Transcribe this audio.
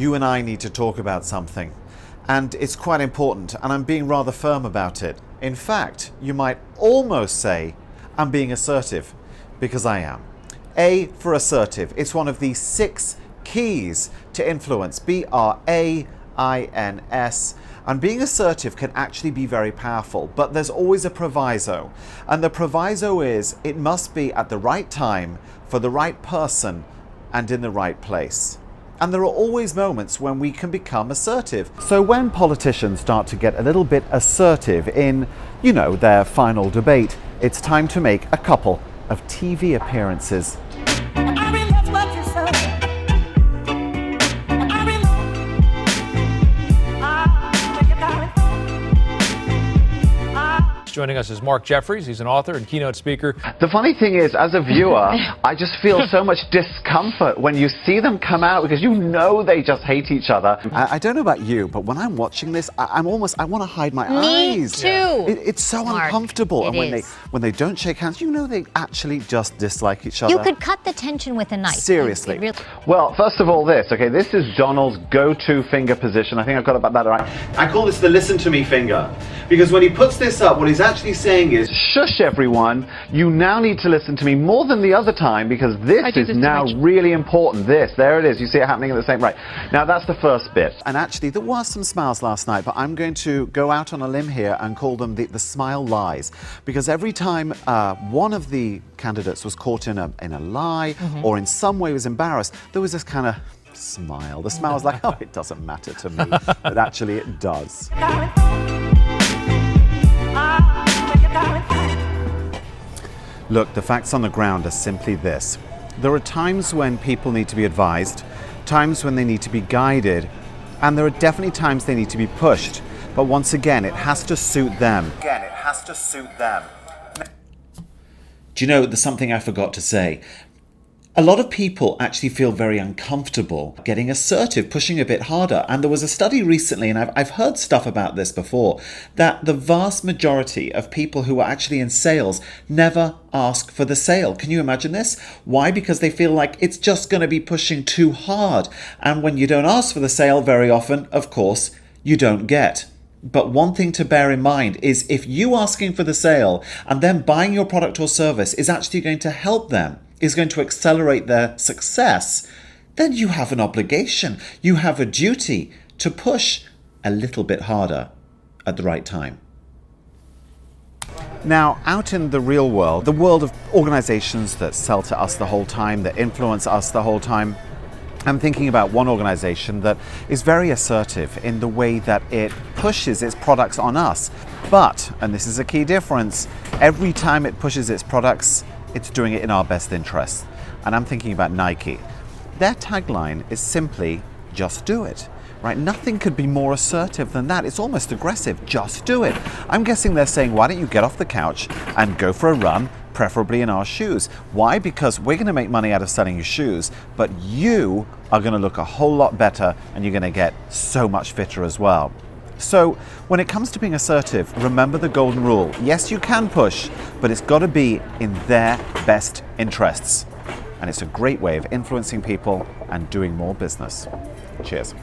you and I need to talk about something. And it's quite important, and I'm being rather firm about it. In fact, you might almost say I'm being assertive, because I am. A for assertive. It's one of the 6 keys to influence. BRAINS. And being assertive can actually be very powerful, but there's always a proviso. And the proviso is it must be at the right time, for the right person, and in the right place. And there are always moments when we can become assertive. So when politicians start to get a little bit assertive in, their final debate, it's time to make a couple of TV appearances. Joining us is Mark Jeffries. He's an author and keynote speaker. The funny thing is, as a viewer, I just feel so much discomfort when you see them come out because they just hate each other. I don't know about you, but when I'm watching this, I want to hide my Me eyes. too. It's so Mark, uncomfortable. And when they don't shake hands, they actually just dislike each other. You could cut the tension with a knife. Seriously. Well, first of all, this is Donald's go-to finger position. I think I've got about that right. I call this the listen to me finger, because when he puts this up, what he's actually saying is, shush everyone, you now need to listen to me more than the other time, because this is now really important. There it is. You see it happening at the same right. Now that's the first bit. And actually there were some smiles last night, but I'm going to go out on a limb here and call them the smile lies, because every time one of the candidates was caught in a lie or in some way was embarrassed, there was this kind of smile. The smile was like, oh, it doesn't matter to me, but actually it does. Look, the facts on the ground are simply this. There are times when people need to be advised, times when they need to be guided, and there are definitely times they need to be pushed. But once again, it has to suit them. Do you know, there's something I forgot to say. A lot of people actually feel very uncomfortable getting assertive, pushing a bit harder. And there was a study recently, and I've heard stuff about this before, that the vast majority of people who are actually in sales never ask for the sale. Can you imagine this? Why? Because they feel like it's just going to be pushing too hard. And when you don't ask for the sale very often, of course, you don't get. But one thing to bear in mind is if you asking for the sale and then buying your product or service is actually going to help them, is going to accelerate their success, then you have an obligation, you have a duty to push a little bit harder at the right time. Now, out in the real world, the world of organizations that sell to us the whole time, that influence us the whole time, I'm thinking about one organization that is very assertive in the way that it pushes its products on us. But, and this is a key difference, every time it pushes its products, it's doing it in our best interest. And I'm thinking about Nike. Their tagline is simply, just do it. Right? Nothing could be more assertive than that. It's almost aggressive. Just do it. I'm guessing they're saying, why don't you get off the couch and go for a run, preferably in our shoes. Why? Because we're going to make money out of selling you shoes, but you are going to look a whole lot better and you're going to get so much fitter as well. So when it comes to being assertive, remember the golden rule. Yes, you can push, but it's got to be in their best interests. And it's a great way of influencing people and doing more business. Cheers.